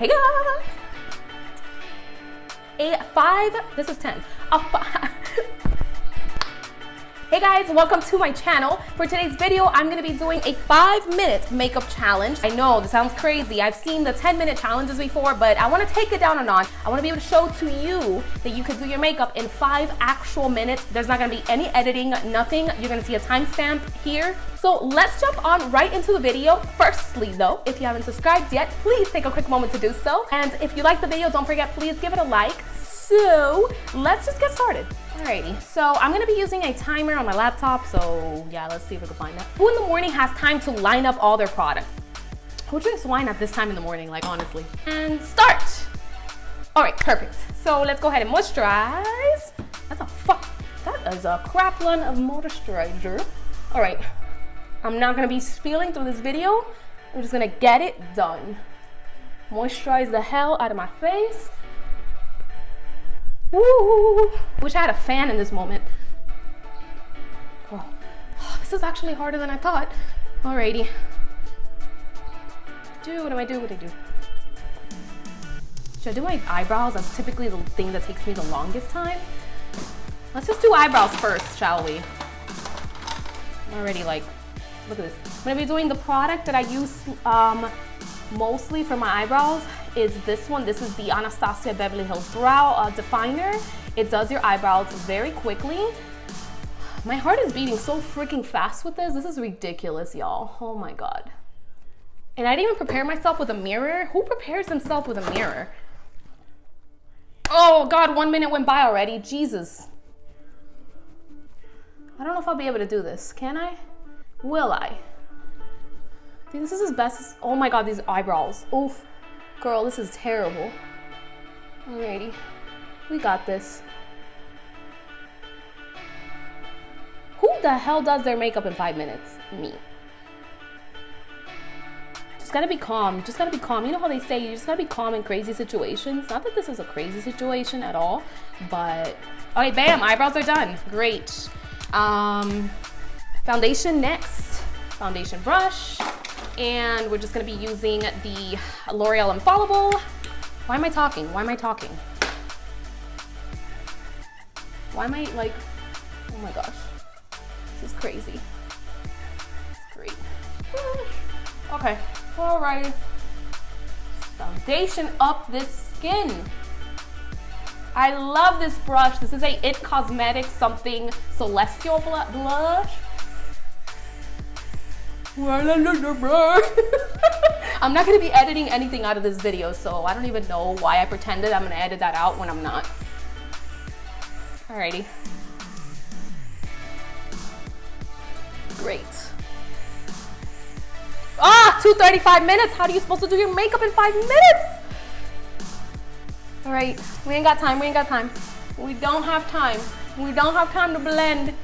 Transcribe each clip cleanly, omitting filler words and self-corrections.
Hey guys! This is 10. Hey guys, welcome to my channel. For today's video, I'm gonna be doing a 5-minute makeup challenge. I know, this sounds crazy. I've seen the 10-minute challenges before, but I wanna take it down a notch. I wanna be able to show to you that you can do your makeup in 5 actual minutes. There's not gonna be any editing, nothing. You're gonna see a timestamp here. So let's jump on right into the video. Firstly though, if you haven't subscribed yet, please take a quick moment to do so. And if you like the video, don't forget, please give it a like. So let's just get started. Alrighty, so I'm gonna be using a timer on my laptop, so yeah, let's see if we can find that. Who in the morning has time to line up all their products? Who drinks wine at this time in the morning, like honestly? And start! Alright, perfect. So let's go ahead and moisturize. That is a crap ton of moisturizer. Alright, I'm not gonna be spilling through this video. I'm just gonna get it done. Moisturize the hell out of my face. Woo! Wish I had a fan in this moment. Oh, this is actually harder than I thought. Alrighty. What do I do? Should I do my eyebrows? That's typically the thing that takes me the longest time. Let's just do eyebrows first, shall we? I'm already like, look at this. I'm gonna be doing the product that I use mostly for my eyebrows is this one. This is the Anastasia Beverlyhills Brow Definer. It does your eyebrows very quickly. My heart is beating so freaking fast with this. This is ridiculous, y'all. Oh my God. And I didn't even prepare myself with a mirror. Who prepares himself with a mirror? Oh God, 1 minute went by already. Jesus. I don't know if I'll be able to do this. Can I? Will I? I think this is as best as, oh my God, these eyebrows. Oof. Girl, this is terrible. Alrighty, we got this. Who the hell does their makeup in 5 minutes? Me. Just gotta be calm, just gotta be calm. You know how they say you just gotta be calm in crazy situations? Not that this is a crazy situation at all, but, okay, bam, eyebrows are done, great. Foundation next, foundation brush. And we're just gonna be using the L'Oreal Infallible. Why am I talking? Why am I like, oh my gosh. This is crazy. It's great. Okay, all right. Foundation up this skin. I love this brush. This is a It Cosmetics something celestial blush. I'm not gonna be editing anything out of this video, so I don't even know why I pretended I'm gonna edit that out when I'm not. Alrighty. Great. 2:35 minutes. How are you supposed to do your makeup in 5 minutes? All right, we ain't got time. We don't have time. We don't have time to blend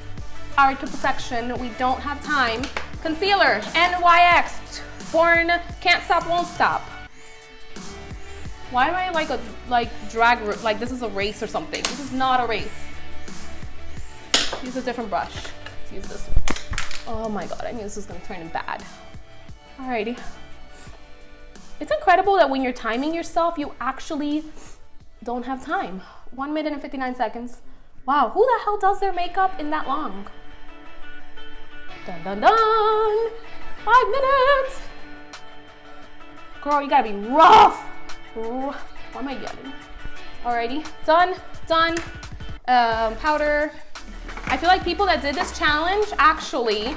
art to perfection. We don't have time. Concealer, NYX, Born Can't Stop, Won't Stop. Why am I like this is a race or something? This is not a race. Use a different brush. Let's use this one. Oh my God, I knew this was gonna turn bad. Alrighty. It's incredible that when you're timing yourself, you actually don't have time. 1 minute and 59 seconds. Wow, who the hell does their makeup in that long? Dun dun dun! 5 minutes! Girl, you gotta be rough! What am I getting? Alrighty, done. Powder. I feel like people that did this challenge actually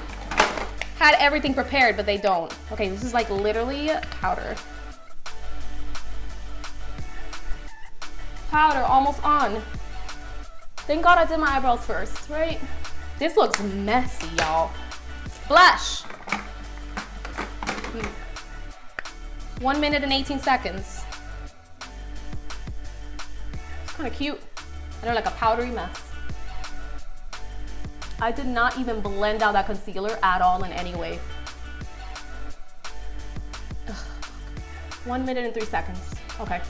had everything prepared, but they don't. Okay, this is like literally powder. Powder, almost on. Thank God I did my eyebrows first, right? This looks messy, y'all. Blush. 1 minute and 18 seconds. It's kind of cute. I don't like a powdery mess. I did not even blend out that concealer at all in any way. Ugh. 1 minute and 3 seconds. Okay.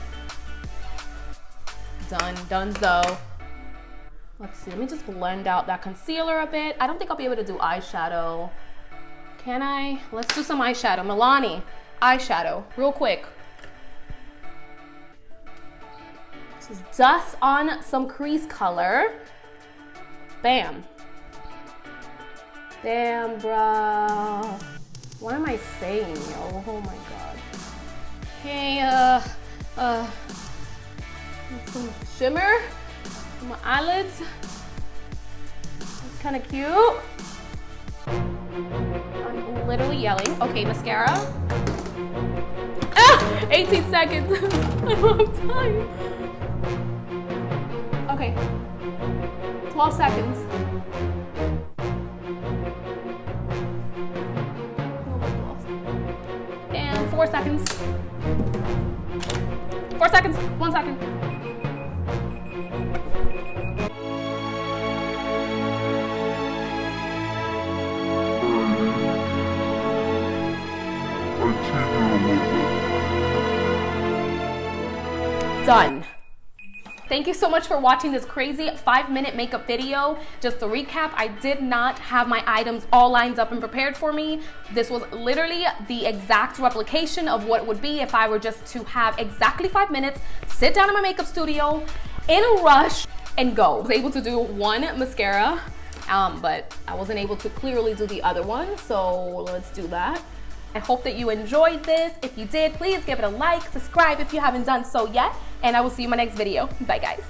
Donezo. Let's see, let me just blend out that concealer a bit. I don't think I'll be able to do eyeshadow. Can I? Let's do some eyeshadow. Milani eyeshadow, real quick. Just dust on some crease color. Bam. Damn, bruh. What am I saying, yo? Oh my god. Okay, some shimmer on my eyelids. It's kind of cute. I'm literally yelling. Okay, mascara. 18 seconds. I don't have time. Okay. 12 seconds. And 4 seconds. 4 seconds. 1 second. Done. Thank you so much for watching this crazy 5-minute makeup video. Just to recap, I did not have my items all lined up and prepared for me. This was literally the exact replication of what it would be if I were just to have exactly 5 minutes, sit down in my makeup studio in a rush and go. I was able to do one mascara, but I wasn't able to clearly do the other one. So let's do that. I hope that you enjoyed this. If you did, please give it a like, subscribe if you haven't done so yet, and I will see you in my next video. Bye, guys.